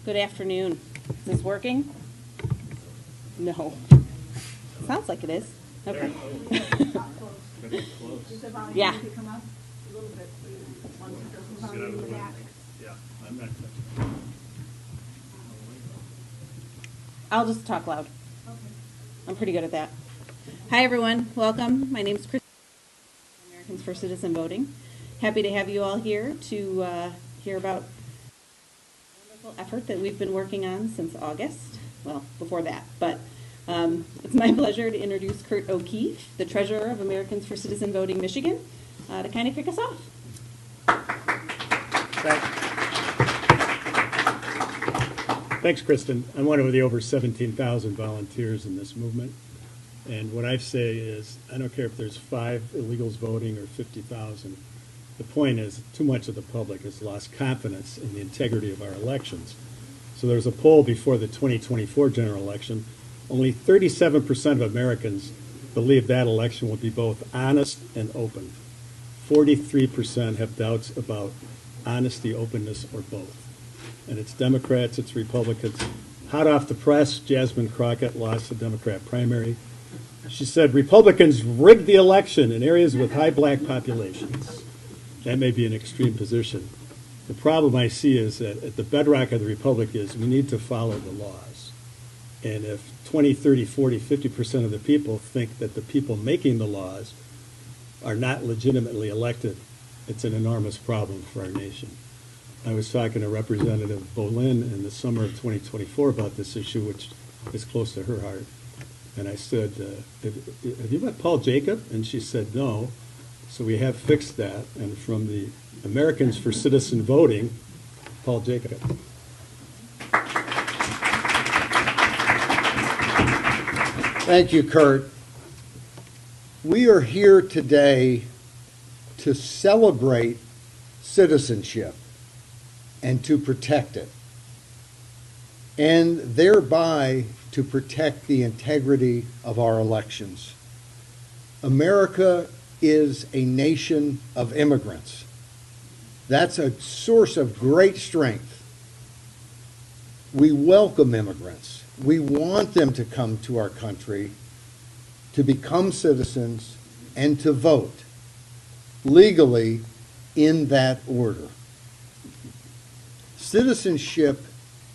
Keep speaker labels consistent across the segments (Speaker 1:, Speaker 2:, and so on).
Speaker 1: Good afternoon. Is this working? No. Sounds like it is. Okay. Yeah. I'll just talk loud. I'm pretty good at that. Hi, everyone. Welcome. My name is Chris, Americans for Citizen Voting. Happy to have you all here to hear about the wonderful effort that we've been working on since August. Well, before that. But it's my pleasure to introduce Kurt O'Keefe, the Treasurer of Americans for Citizen Voting Michigan, to kind of kick us off.
Speaker 2: Thanks, Kristen. I'm one of the over 17,000 volunteers in this movement. And what I say is, I don't care if there's 5 illegals voting or 50,000. The point is, too much of the public has lost confidence in the integrity of our elections. So there was a poll before the 2024 general election. Only 37% of Americans believe that election will be both honest and open. 43% have doubts about honesty, openness, or both. And it's Democrats, it's Republicans. Hot off the press, Jasmine Crockett lost the Democrat primary. She said Republicans rigged the election in areas with high black populations. That may be an extreme position. The problem I see is that at the bedrock of the Republic is we need to follow the laws. And if 20, 30, 40, 50% of the people think that the people making the laws are not legitimately elected, it's an enormous problem for our nation. I was talking to Representative Bolin in the summer of 2024 about this issue, which is close to her heart. And I said, have you met Paul Jacob? And she said, no. So we have fixed that. And from the Americans for Citizen Voting, Paul Jacob.
Speaker 3: Thank you, Kurt. We are here today to celebrate citizenship and to protect it, and thereby to protect the integrity of our elections. America is a nation of immigrants. That's a source of great strength. We welcome immigrants. We want them to come to our country to become citizens and to vote legally in that order. Citizenship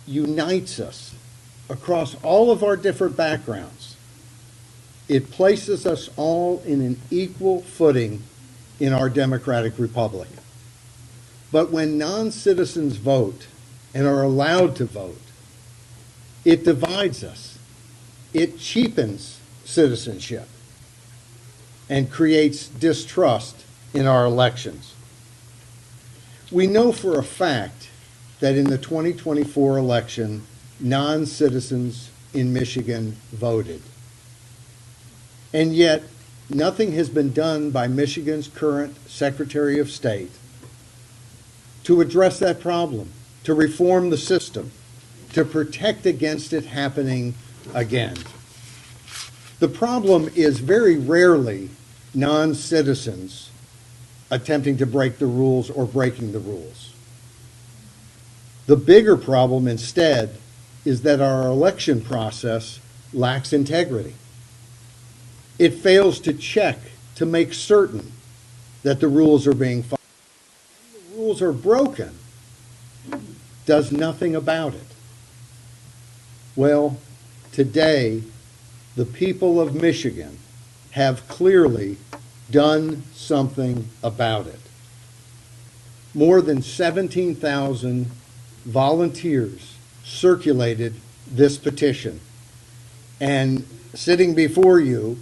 Speaker 3: unites us across all of our different backgrounds. It places us all in an equal footing in our democratic republic. But when non-citizens vote and are allowed to vote, it divides us. It cheapens citizenship and creates distrust in our elections. We know for a fact that in the 2024 election, non-citizens in Michigan voted. And yet, nothing has been done by Michigan's current Secretary of State to address that problem, to reform the system, to protect against it happening again. The problem is very rarely non-citizens attempting to break the rules or breaking the rules. The bigger problem instead is that our election process lacks integrity. It fails to check to make certain that the rules are being followed. The rules are broken, does nothing about it. Well, today, the people of Michigan have clearly done something about it. More than 17,000 volunteers circulated this petition. And sitting before you,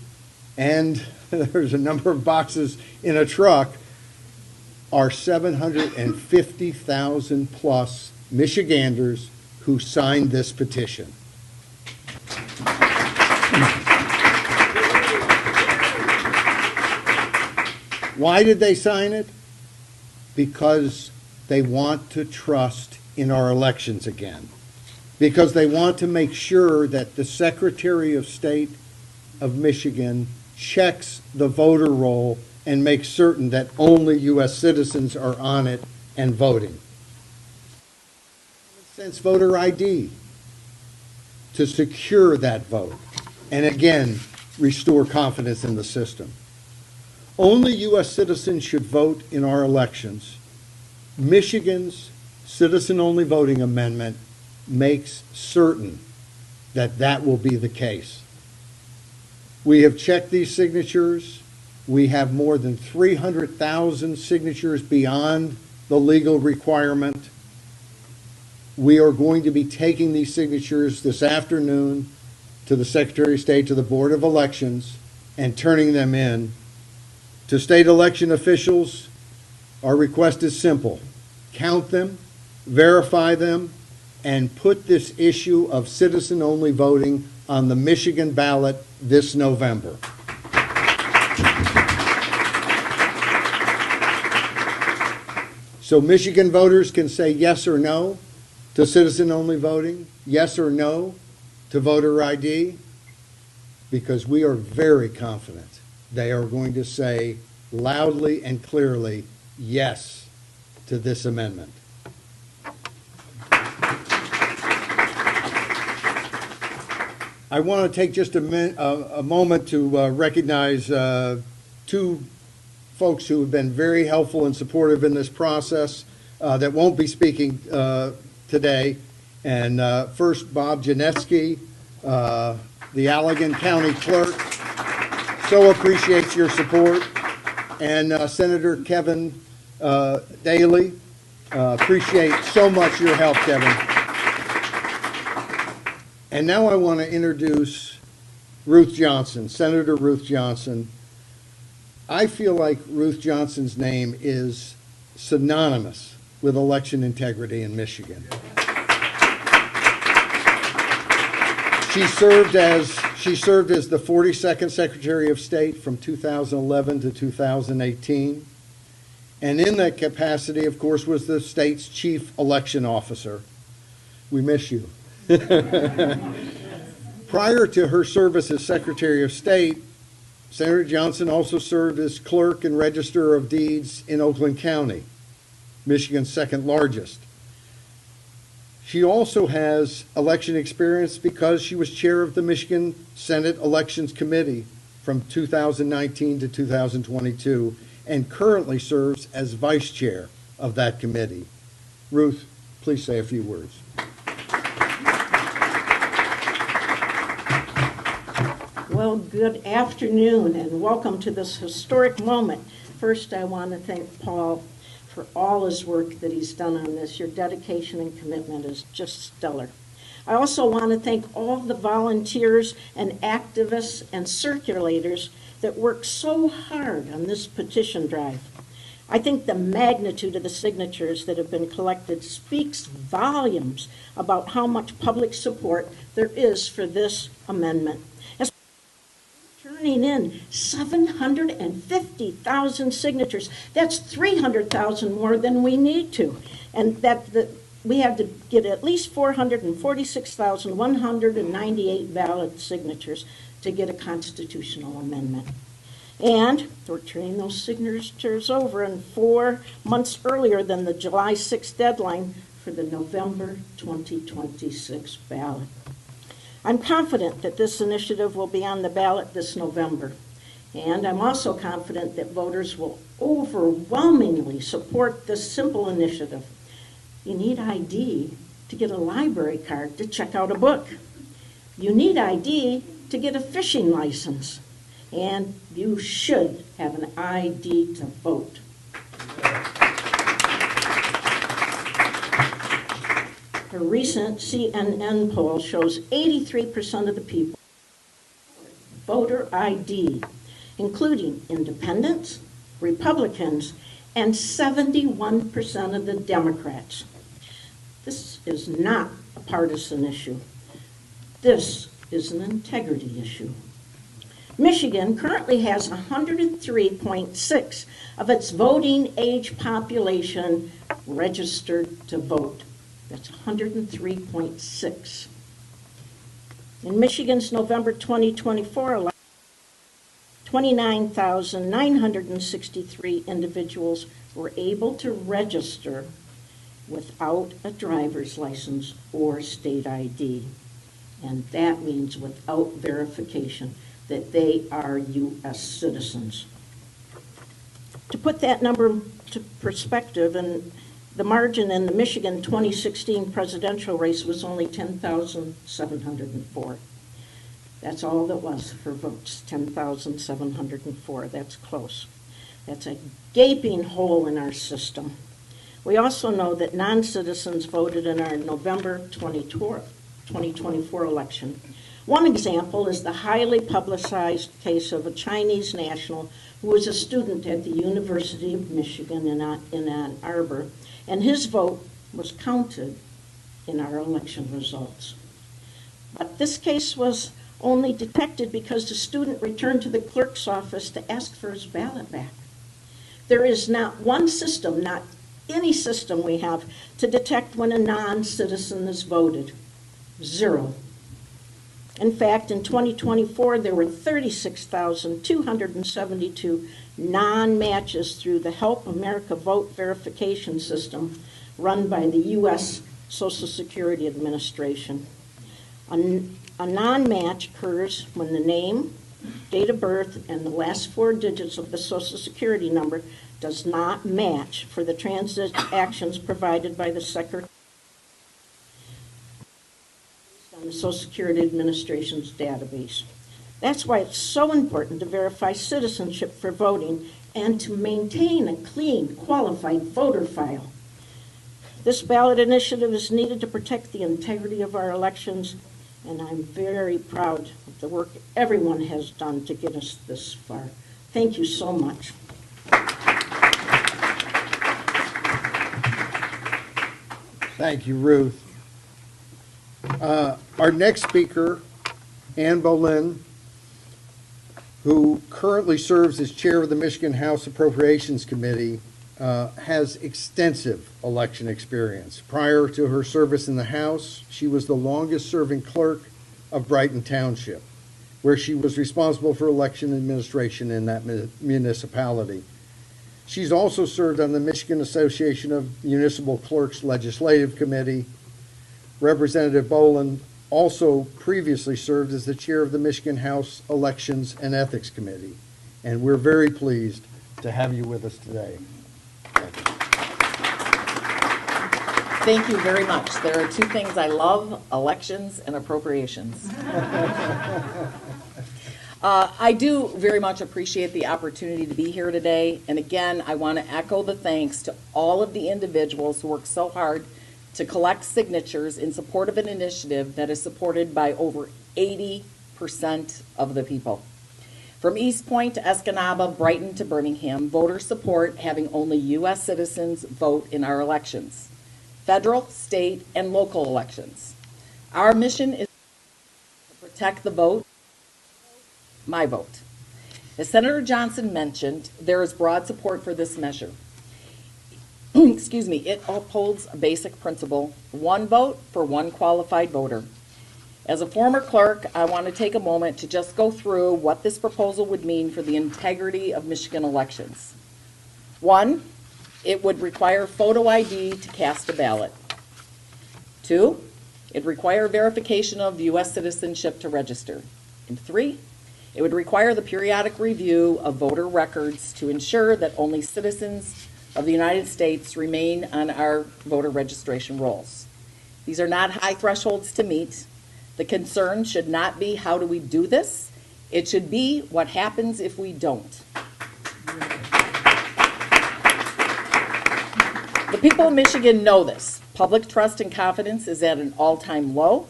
Speaker 3: and there's a number of boxes in a truck, are 750,000 plus Michiganders who signed this petition. Why did they sign it? Because they want to trust in our elections again. because they want to make sure that the Secretary of State of Michigan checks the voter roll and makes certain that only U.S. citizens are on it and voting. Since voter ID to secure that vote and again restore confidence in the system. Only U.S. citizens should vote in our elections. Michigan's citizen-only voting amendment makes certain that that will be the case. We have checked these signatures. We have more than 300,000 signatures beyond the legal requirement. We are going to be taking these signatures this afternoon to the Secretary of State, to the Board of Elections, and turning them in. To state election officials, our request is simple. Count them, verify them, and put this issue of citizen-only voting on the Michigan ballot this November. So Michigan voters can say yes or no to citizen-only voting, yes or no to voter ID, because we are very confident they are going to say loudly and clearly yes to this amendment. I want to take just a moment to recognize two folks who have been very helpful and supportive in this process that won't be speaking today. And first, Bob Janetsky, the Allegan County Clerk, so appreciates your support. And Senator Kevin Daly, appreciate so much your help, Kevin. And now I want to introduce Ruth Johnson, Senator Ruth Johnson. I feel like Ruth Johnson's name is synonymous with election integrity in Michigan. She served as the 42nd Secretary of State from 2011 to 2018. And in that capacity, of course, was the state's chief election officer. We miss you. Prior to her service as Secretary of State, Senator Johnson also served as clerk and register of deeds in Oakland County, Michigan's second largest. She also has election experience because she was chair of the Michigan Senate Elections Committee from 2019 to 2022 and currently serves as vice chair of that committee. Ruth, please say a few words.
Speaker 4: Well, good afternoon and welcome to this historic moment. First, I want to thank Paul for all his work that he's done on this. Your dedication and commitment is just stellar. I also want to thank all the volunteers and activists and circulators that worked so hard on this petition drive. I think the magnitude of the signatures that have been collected speaks volumes about how much public support there is for this amendment. Turning in 750,000 signatures. That's 300,000 more than we need to. And we have to get at least 446,198 valid signatures to get a constitutional amendment. And we're turning those signatures over in 4 months earlier than the July 6th deadline for the November 2026 ballot. I'm confident that this initiative will be on the ballot this November. And I'm also confident that voters will overwhelmingly support this simple initiative. You need ID to get a library card to check out a book. You need ID to get a fishing license. And you should have an ID to vote. A recent CNN poll shows 83% of the people voter ID, including independents, Republicans, and 71% of the Democrats. This is not a partisan issue. This is an integrity issue. Michigan currently has 103.6 of its voting age population registered to vote. That's 103.6. In Michigan's November 2024 election, 29,963 individuals were able to register without a driver's license or state ID. And that means without verification that they are U.S. citizens. To put that number to perspective, and the margin in the Michigan 2016 presidential race was only 10,704. That's all that was for votes, 10,704. That's close. That's a gaping hole in our system. We also know that non-citizens voted in our November 2024 election. One example is the highly publicized case of a Chinese national who was a student at the University of Michigan in Ann Arbor, and his vote was counted in our election results. But this case was only detected because the student returned to the clerk's office to ask for his ballot back. There is not one system, not any system we have, to detect when a non-citizen is voted. Zero. In fact, in 2024, there were 36,272 non-matches through the Help America Vote verification system run by the U.S. Social Security Administration. A non-match occurs when the name, date of birth, and the last four digits of the Social Security number does not match for the transactions provided by the Secretary on the Social Security Administration's database. That's why it's so important to verify citizenship for voting and to maintain a clean, qualified voter file. This ballot initiative is needed to protect the integrity of our elections, and I'm very proud of the work everyone has done to get us this far. Thank you so much.
Speaker 3: Thank you, Ruth. Our next speaker, Anne Bolin, who currently serves as chair of the Michigan House Appropriations Committee, has extensive election experience. Prior to her service in the House, she was the longest-serving clerk of Brighton Township, where she was responsible for election administration in that municipality. She's also served on the Michigan Association of Municipal Clerks Legislative Committee. Representative Bolin also previously served as the chair of the Michigan House Elections and Ethics Committee. And we're very pleased to have you with us today.
Speaker 5: Thank you very much. There are two things I love, elections and appropriations. I do very much appreciate the opportunity to be here today. And again, I want to echo the thanks to all of the individuals who work so hard to collect signatures in support of an initiative that is supported by over 80% of the people. From East Point to Escanaba, Brighton to Birmingham, voters support having only U.S. citizens vote in our elections, federal, state, and local elections. Our mission is to protect the vote, my vote. As Senator Johnson mentioned, there is broad support for this measure. Excuse me, it upholds a basic principle: one vote for one qualified voter. As a former clerk, I want to take a moment to just go through what this proposal would mean for the integrity of Michigan elections. One, it would require photo ID to cast a ballot. Two, it would require verification of U.S. citizenship to register. And three, it would require the periodic review of voter records to ensure that only citizens of the United States remain on our voter registration rolls. These are not high thresholds to meet. The concern should not be how do we do this? It should be what happens if we don't. The people of Michigan know this. Public trust and confidence is at an all-time low.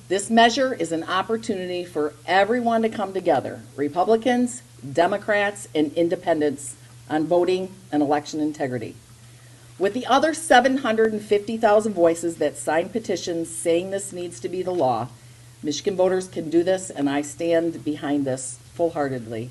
Speaker 5: This measure is an opportunity for everyone to come together, Republicans, Democrats, and independents, on voting and election integrity. With the other 750,000 voices that signed petitions saying this needs to be the law, Michigan voters can do this, and I stand behind this full-heartedly.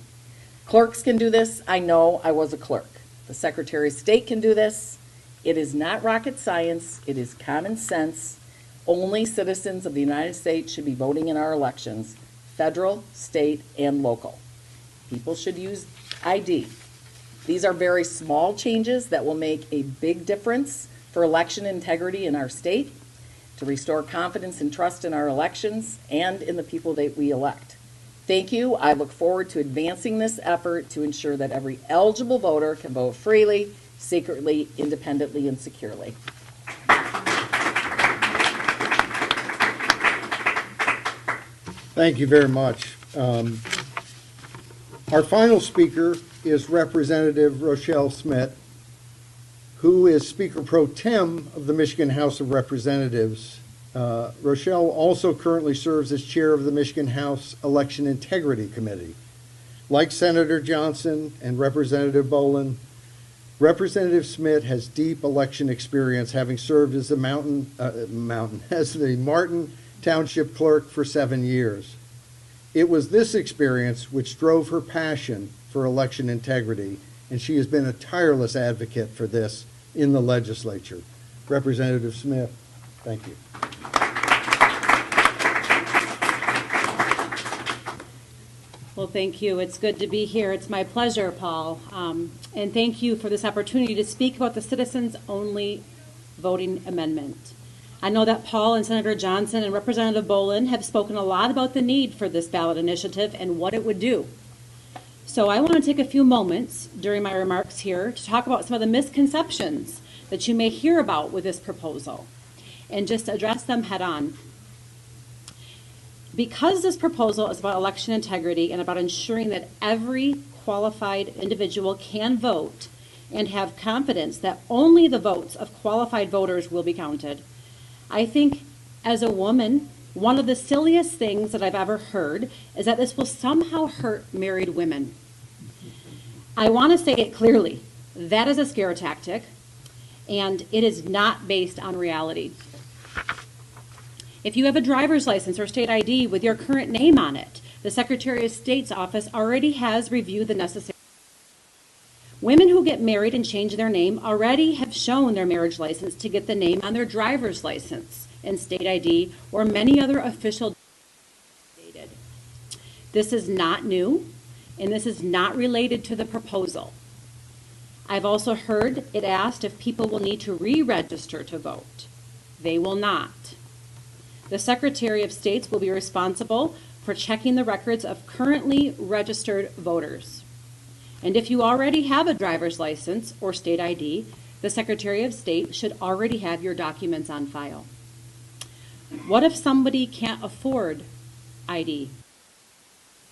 Speaker 5: Clerks can do this. I know I was a clerk. The Secretary of State can do this. It is not rocket science. It is common sense. Only citizens of the United States should be voting in our elections, federal, state, and local. People should use ID. These are very small changes that will make a big difference for election integrity in our state, to restore confidence and trust in our elections and in the people that we elect. Thank you. I look forward to advancing this effort to ensure that every eligible voter can vote freely, secretly, independently, and securely.
Speaker 3: Thank you very much. Our final speaker is Representative Rochelle Smith, who is Speaker Pro Tem of the Michigan House of Representatives. Rochelle also currently serves as chair of the Michigan House Election Integrity Committee. Like Senator Johnson and Representative Bolin, Representative Smith has deep election experience, having served as the Martin Township Clerk for 7 years. It was this experience which drove her passion for election integrity, and she has been a tireless advocate for this in the legislature. Representative Smith, thank you.
Speaker 1: Well, thank you. It's good to be here. It's my pleasure, Paul. And thank you for this opportunity to speak about the citizens-only voting amendment. I know that Paul and Senator Johnson and Representative Bolin have spoken a lot about the need for this ballot initiative and what it would do. So I want to take a few moments during my remarks here to talk about some of the misconceptions that you may hear about with this proposal and just address them head on. Because this proposal is about election integrity and about ensuring that every qualified individual can vote and have confidence that only the votes of qualified voters will be counted, I think as a woman, one of the silliest things that I've ever heard is that this will somehow hurt married women. I want to say it clearly. That is a scare tactic, and it is not based on reality. If you have a driver's license or state ID with your current name on it, the Secretary of State's office already has reviewed the necessary. Women who get married and change their name already have shown their marriage license to get the name on their driver's license and state ID or many other official dated. This is not new, and this is not related to the proposal. I've also heard it asked if people will need to re-register to vote. They will not. The Secretary of State will be responsible for checking the records of currently registered voters. And if you already have a driver's license or state ID, the Secretary of State should already have your documents on file. What if somebody can't afford ID?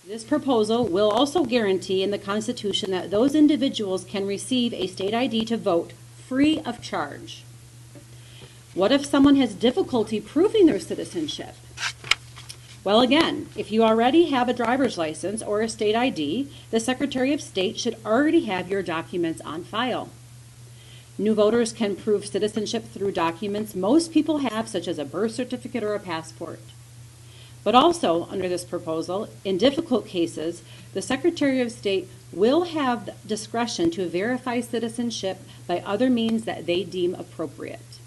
Speaker 1: This proposal will also guarantee in the Constitution that those individuals can receive a state ID to vote free of charge. What if someone has difficulty proving their citizenship? Well, again, if you already have a driver's license or a state ID, the Secretary of State should already have your documents on file. New voters can prove citizenship through documents most people have, such as a birth certificate or a passport. But also, under this proposal, in difficult cases, the Secretary of State will have discretion to verify citizenship by other means that they deem appropriate,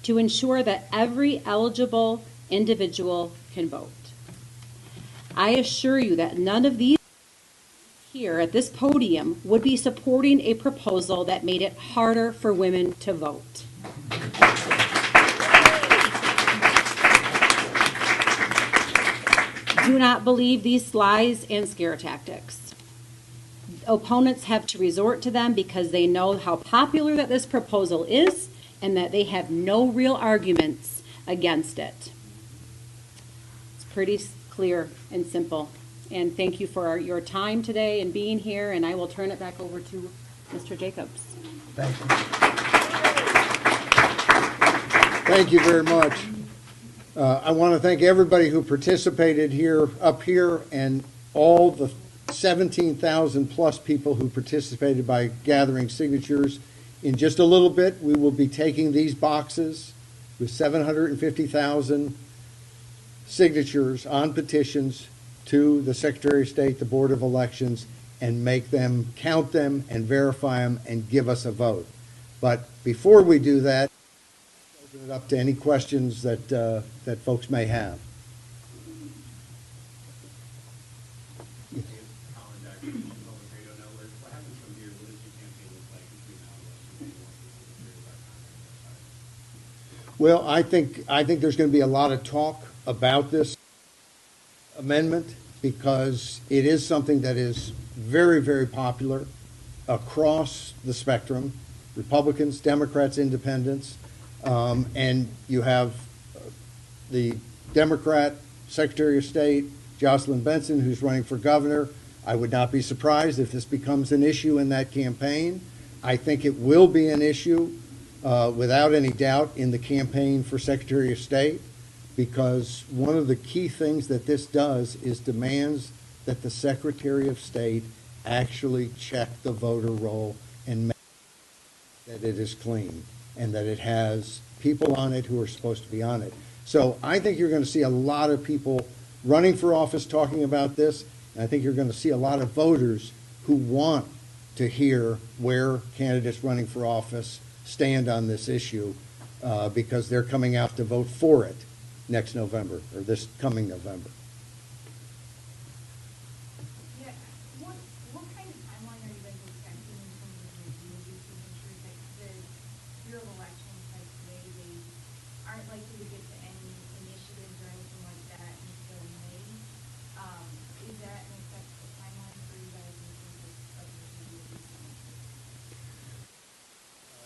Speaker 1: to ensure that every eligible individual can vote. I assure you that none of these here at this podium would be supporting a proposal that made it harder for women to vote. Do not believe these lies and scare tactics. Opponents have to resort to them because they know how popular that this proposal is and that they have no real arguments against it. It's pretty clear and simple. And thank you for your time today and being here, and I will turn it back over to Mr. Jacobs.
Speaker 3: Thank you. Thank you very much. I want to thank everybody who participated up here, and all the 17,000 plus people who participated by gathering signatures. In just a little bit, we will be taking these boxes with 750,000 signatures on petitions to the Secretary of State, the Board of Elections, and make them, count them, and verify them, and give us a vote. But before we do that, open it up to any questions that, that folks may have.
Speaker 2: Colin Jackson, Public Radio Network. What happens from here? What does your campaign look like between now and election day?
Speaker 3: Well, I think there's going to be a lot of talk about this amendment because it is something that is very, very popular across the spectrum, Republicans, Democrats, Independents, and you have the Democrat Secretary of State, Jocelyn Benson, who's running for governor. I would not be surprised if this becomes an issue in that campaign. I think it will be an issue without any doubt in the campaign for Secretary of State, because one of the key things that this does is demands that the Secretary of State actually check the voter roll and make that it is clean and that it has people on it who are supposed to be on it. So I think you're going to see a lot of people running for office talking about this, and I think you're going to see a lot of voters who want to hear where candidates running for office stand on this issue because they're coming out to vote for it next November, or this coming November.
Speaker 6: Yeah, what kind of timeline are you guys expecting in terms of review of these signatures? Like the Bureau of Elections says today they aren't likely to get to any initiatives or anything like that until May. Is that an acceptable timeline for you guys in terms of review of these signatures?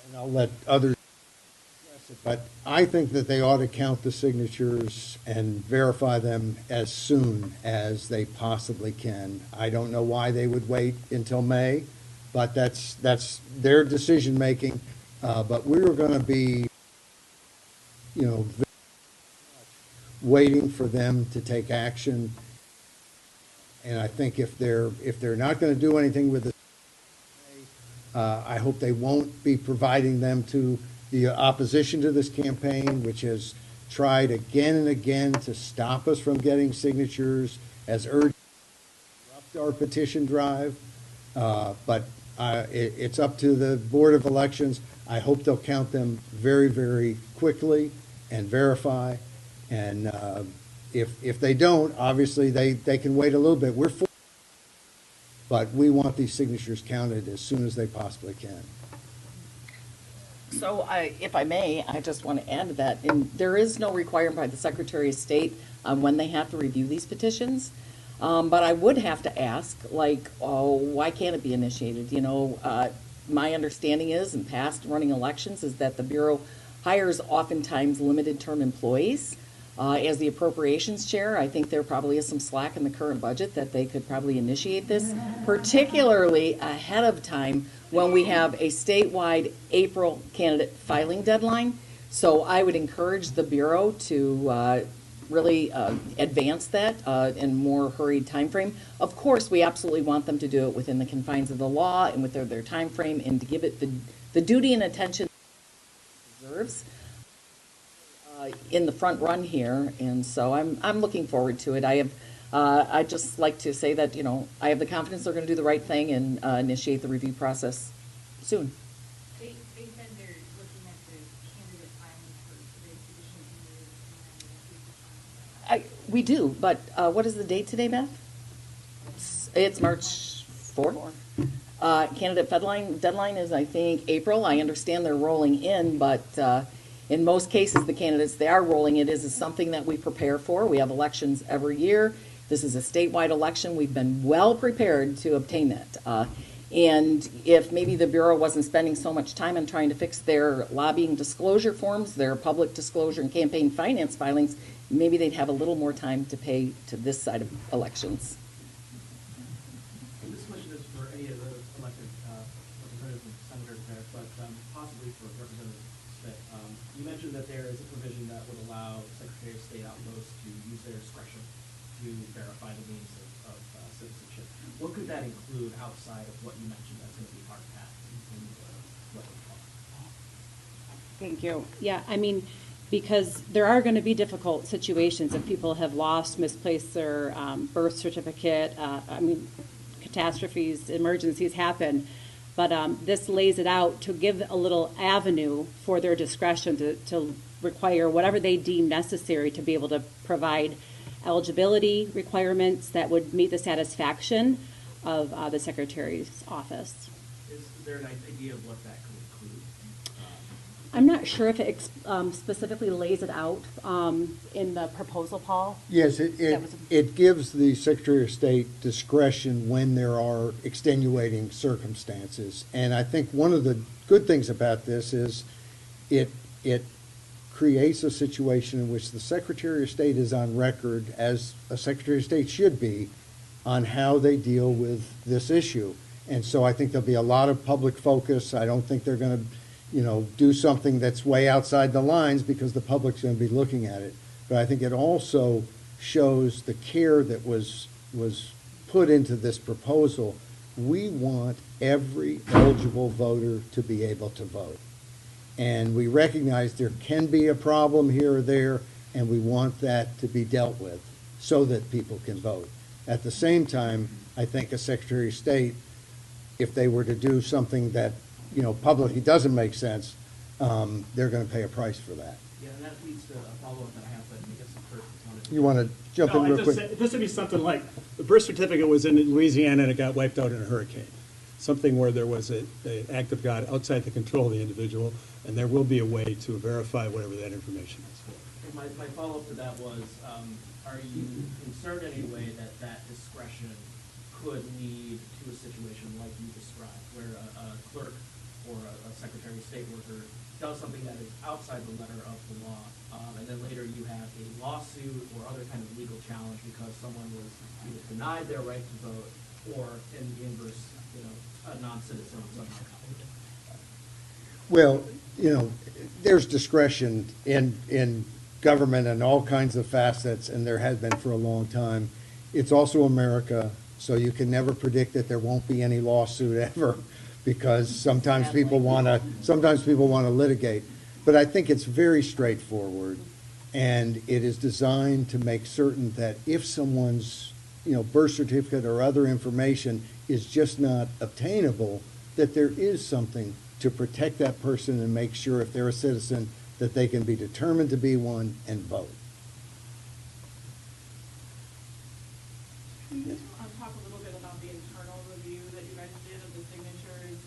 Speaker 3: And I'll let others address it, but I think that they ought to count the signatures and verify them as soon as they possibly can. I don't know why they would wait until May, but that's their decision making. But we're going to be, very much waiting for them to take action. And I think if they're not going to do anything with it, I hope they won't be providing them to the opposition to this campaign, which has tried again and again to stop us from getting signatures, has urged us to interrupt our petition drive. But it's up to the Board of Elections. I hope they'll count them very, very quickly and verify. And if they don't, obviously they can wait a little bit. We're for, but we want these signatures counted as soon as they possibly can.
Speaker 5: So if I may, I just want to add to that, and there is no requirement by the Secretary of State on when they have to review these petitions. But I would have to ask, why can't it be initiated? My understanding is, in past running elections, is that the Bureau hires oftentimes limited-term employees. As the appropriations chair, I think there probably is some slack in the current budget that they could probably initiate this, particularly ahead of time when we have a statewide April candidate filing deadline. So I would encourage the Bureau to really advance that in more hurried time frame. Of course, we absolutely want them to do it within the confines of the law and within their time frame, and to give it the duty and attention it deserves in the front run here. And so I'm looking forward to it. I'd just like to say that, I have the confidence they're going to do the right thing and initiate the review process soon.
Speaker 6: They said they're looking at the candidate filing for the petition.
Speaker 5: We do, but what is the date today, Beth? It's March 4th. Candidate deadline is, I think, April. I understand they're rolling in, but in most cases, the candidates they are rolling it is something that we prepare for. We have elections every year. This is a statewide election. We've been well prepared to obtain that. And if maybe the Bureau wasn't spending so much time on trying to fix their lobbying disclosure forms, their public disclosure and campaign finance filings, maybe they'd have a little more time to pay to this side of elections.
Speaker 7: And this question is for any of the elected representatives and senators there, but possibly for Representative Smith. You mentioned that there is a provision that would allow Secretary of State outposts to use their discretion to verify the means of citizenship. What could that include outside of what you mentioned that's going to be hard path in what we call?
Speaker 1: Thank you. Yeah, because there are going to be difficult situations if people have lost, misplaced their birth certificate. Catastrophes, emergencies happen. But this lays it out to give a little avenue for their discretion to require whatever they deem necessary to be able to provide eligibility requirements that would meet the satisfaction of the Secretary's office.
Speaker 7: Is there an idea of what that could include?
Speaker 1: I'm not sure if it specifically lays it out in the proposal, Paul.
Speaker 3: Yes,
Speaker 1: That was-
Speaker 3: it gives the Secretary of State discretion when there are extenuating circumstances. And I think one of the good things about this is it creates a situation in which the Secretary of State is on record, as a Secretary of State should be, on how they deal with this issue. And so I think there'll be a lot of public focus. I don't think they're going to, do something that's way outside the lines because the public's going to be looking at it. But I think it also shows the care that was put into this proposal. We want every eligible voter to be able to vote. And we recognize there can be a problem here or there, and we want that to be dealt with so that people can vote. At the same time, I think a Secretary of State, if they were to do something that, publicly doesn't make sense, they're going to pay a price for that.
Speaker 7: Yeah, and that leads to a follow-up that I have, but I guess the first wanted to.
Speaker 3: You want to jump in
Speaker 2: No,
Speaker 3: real quick?
Speaker 2: this would be something like, the birth certificate was in Louisiana and it got wiped out in a hurricane. Something where there was an act of God outside the control of the individual, and there will be a way to verify whatever that information is.
Speaker 7: And my follow-up to that was, are you concerned in any way that that discretion could lead to a situation like you described, where a clerk or a Secretary of State worker does something that is outside the letter of the law, and then later you have a lawsuit or other kind of legal challenge because someone was either denied their right to vote or, in the inverse, a non-citizen somehow.
Speaker 3: Well, there's discretion in government and all kinds of facets, and there has been for a long time. It's also America, so you can never predict that there won't be any lawsuit ever, because sometimes people want to litigate. But I think it's very straightforward, and it is designed to make certain that if someone's birth certificate or other information is just not obtainable, that there is something to protect that person and make sure if they're a citizen that they can be determined to be one and vote.
Speaker 8: Can you talk a little bit about the internal review that you guys did of the signatures?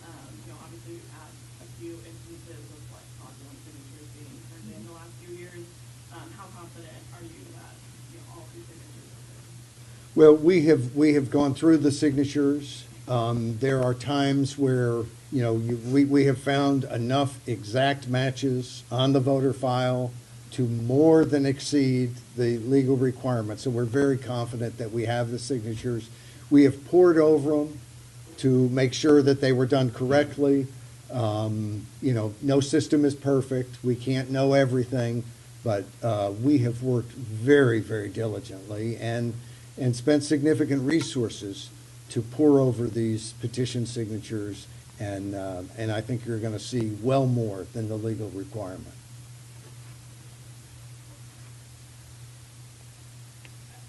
Speaker 8: Obviously we've had a few instances of fraudulent signatures being turned in the last few years. How confident are you that all three signatures are good?
Speaker 3: Well, we have gone through the signatures. There are times where we have found enough exact matches on the voter file to more than exceed the legal requirements. So we're very confident that we have the signatures. We have pored over them to make sure that they were done correctly. No system is perfect. We can't know everything, but we have worked very, very diligently and spent significant resources to pore over these petition signatures, and I think you're going to see well more than the legal requirement.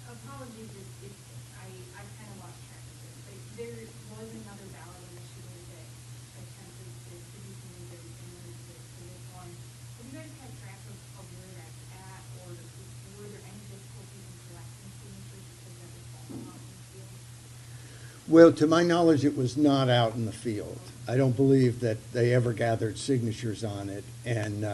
Speaker 6: Apologies if I kind of lost track of this, but there was another ballot initiative that attempted to do something very similar to this one. Have you guys had track of where that's at, or were there any difficulties in collecting signatures because that was falling out in the field?
Speaker 3: Well, to my knowledge, it was not out in the field. I don't believe that they ever gathered signatures on it, and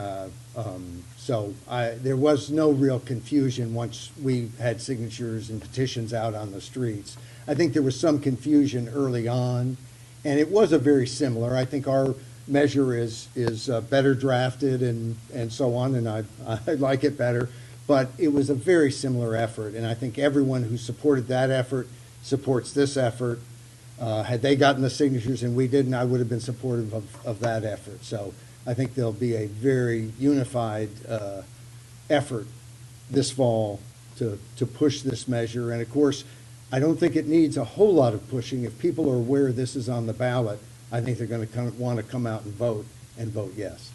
Speaker 3: so there was no real confusion once we had signatures and petitions out on the streets. I think there was some confusion early on, and it was a very similar. I think our measure is better drafted and so on, and I like it better, but it was a very similar effort, and I think everyone who supported that effort supports this effort. Had they gotten the signatures and we didn't, I would have been supportive of that effort. So I think there'll be a very unified effort this fall to push this measure. And of course, I don't think it needs a whole lot of pushing. If people are aware this is on the ballot, I think they're going to want to come out and vote yes.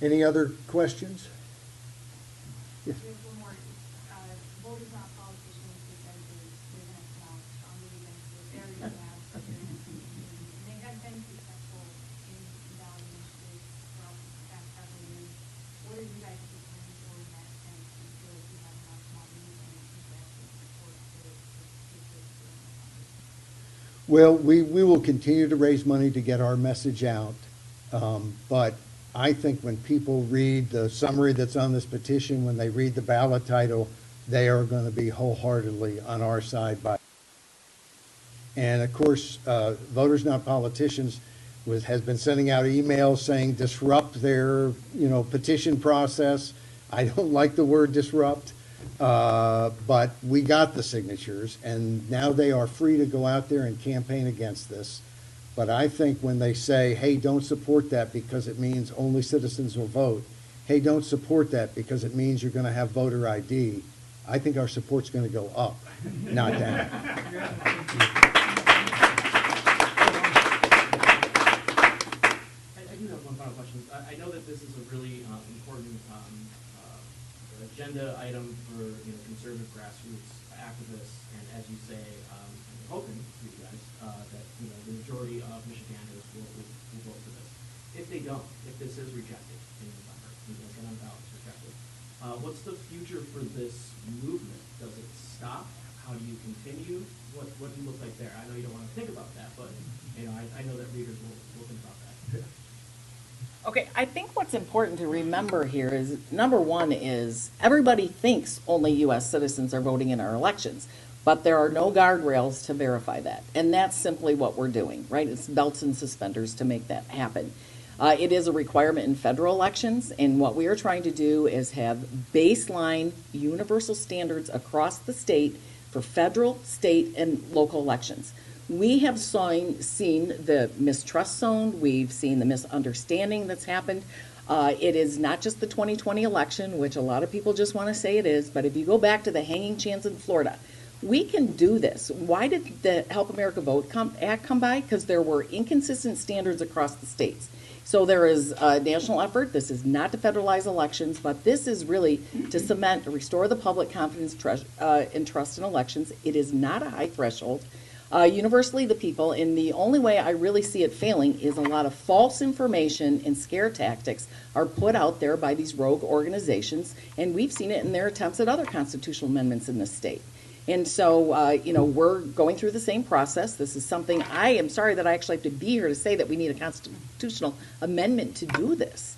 Speaker 3: Any other questions? Yes.
Speaker 6: There's one more, voters not
Speaker 3: Well, we will continue to raise money to get our message out. But I think when people read the summary that's on this petition, when they read the ballot title, they are going to be wholeheartedly on our side. And of course, Voters Not Politicians has been sending out emails saying disrupt their, petition process. I don't like the word disrupt, but we got the signatures, and now they are free to go out there and campaign against this. But I think when they say, hey, don't support that because it means only citizens will vote, hey, don't support that because it means you're going to have voter ID, I think our support's going to go up, not down.
Speaker 7: I do have one final question. I know that this is a really important agenda item for conservative grassroots activists, and as you say, I'm hoping for you guys that the majority of Michiganders will vote for this. If they don't, if this is rejected in November, and on ballot is rejected, what's the future for this movement? Does it stop? How do you continue? What do you look like there? I know you don't want to think about that, but I know that readers will think about that.
Speaker 5: Okay, I think what's important to remember here is, number one is everybody thinks only U.S. citizens are voting in our elections, but there are no guardrails to verify that. And that's simply what we're doing, right? It's belts and suspenders to make that happen. It is a requirement in federal elections, and what we are trying to do is have baseline universal standards across the state for federal, state, and local elections. We have seen the mistrust sown. We've seen the misunderstanding that's happened. It is not just the 2020 election, which a lot of people just want to say it is, but if you go back to the hanging chance in Florida, we can do this. Why did the Help America Vote Act come by? Because there were inconsistent standards across the states. So there is a national effort. This is not to federalize elections, but this is really to cement, restore the public confidence and trust in elections. It is not a high threshold. Universally the people, and the only way I really see it failing is a lot of false information and scare tactics are put out there by these rogue organizations, and we've seen it in their attempts at other constitutional amendments in this state. And so, we're going through the same process. This is something, I am sorry that I actually have to be here to say that we need a constitutional amendment to do this.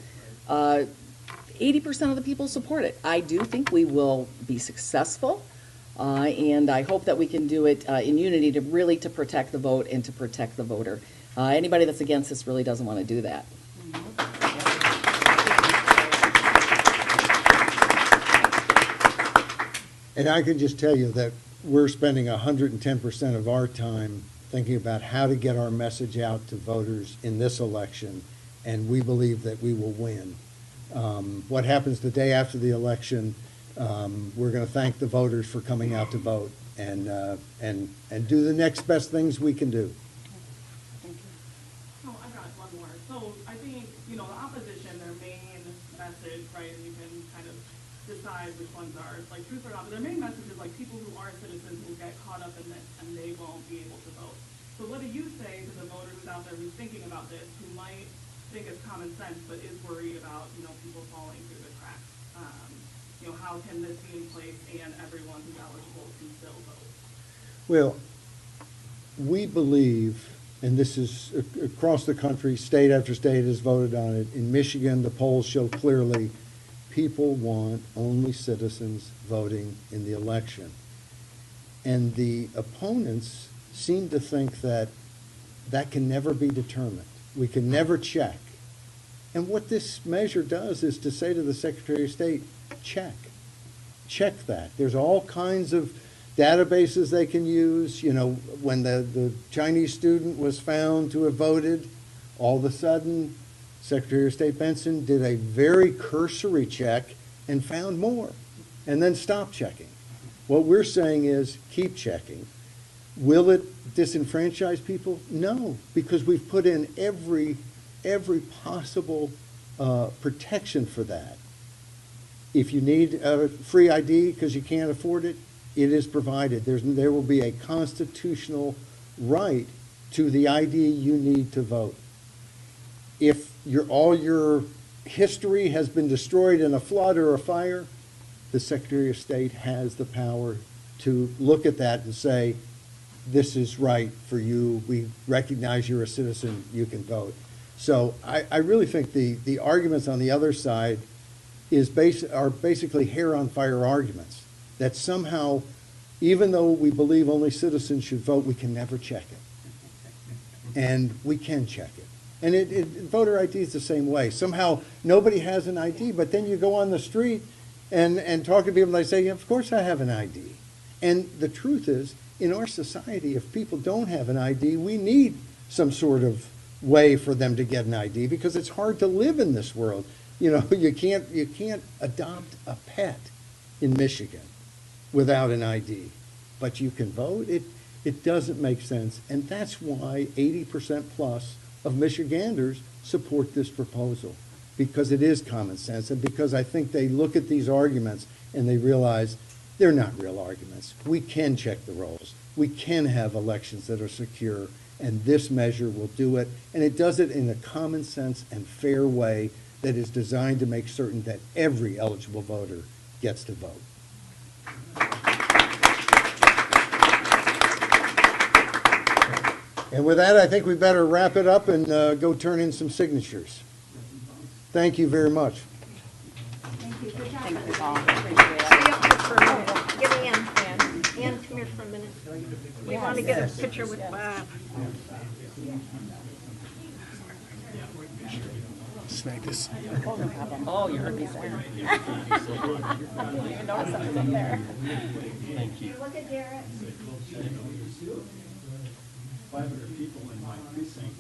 Speaker 5: 80% of the people support it. I do think we will be successful. And I hope that we can do it in unity to really to protect the vote and to protect the voter. Anybody that's against this really doesn't want to do that.
Speaker 3: And I can just tell you that we're spending 110% of our time thinking about how to get our message out to voters in this election, and we believe that we will win. What happens the day after the election, we're going to thank the voters for coming out to vote and do the next best things we can do.
Speaker 8: Oh, I got one more. So I think, the opposition, their main message, right, and you can kind of decide which ones are like truth or not, but their main message is like people who are citizens will get caught up in this and they won't be able to vote. So what do you say to the voter who's out there who's thinking about this, who might think it's common sense, but is worried about, people falling through the cracks? How can this be in place and everyone who's eligible can still vote?
Speaker 3: Well, we believe, and this is across the country, state after state has voted on it. In Michigan, the polls show clearly people want only citizens voting in the election. And the opponents seem to think that that can never be determined. We can never check. And what this measure does is to say to the Secretary of State, check that. There's all kinds of databases they can use. When the Chinese student was found to have voted, all of a sudden, Secretary of State Benson did a very cursory check and found more, and then stopped checking. What we're saying is keep checking. Will it disenfranchise people? No, because we've put in every possible protection for that. If you need a free ID because you can't afford it, it is provided. There will be a constitutional right to the ID you need to vote. If all your history has been destroyed in a flood or a fire, the Secretary of State has the power to look at that and say, this is right for you, we recognize you're a citizen, you can vote. So I really think the arguments on the other side are basically hair on fire arguments, that somehow, even though we believe only citizens should vote, we can never check it. And we can check it. And voter ID is the same way. Somehow, nobody has an ID, but then you go on the street and talk to people, and they say, yeah, of course I have an ID. And the truth is, in our society, if people don't have an ID, we need some sort of way for them to get an ID, because it's hard to live in this world. You know, you can't adopt a pet in Michigan without an ID, but you can vote. It doesn't make sense, and that's why 80% plus of Michiganders support this proposal, because it is common sense, and because I think they look at these arguments and they realize they're not real arguments. We can check the rolls. We can have elections that are secure, and this measure will do it, and it does it in a common sense and fair way that is designed to make certain that every eligible voter gets to vote. And with that, I think we better wrap it up and go turn in some signatures. Thank you very much.
Speaker 4: Thank you. Good job.
Speaker 5: Thank you all.
Speaker 4: Stay up here for a minute. Get Ann. Ann, come here for a minute. We want to get a picture with Bob.
Speaker 2: Snag this.
Speaker 5: Oh, no problem. Oh, you heard me say. I didn't even notice that was up there.
Speaker 4: Look at Garrett.
Speaker 2: 500 people in my precinct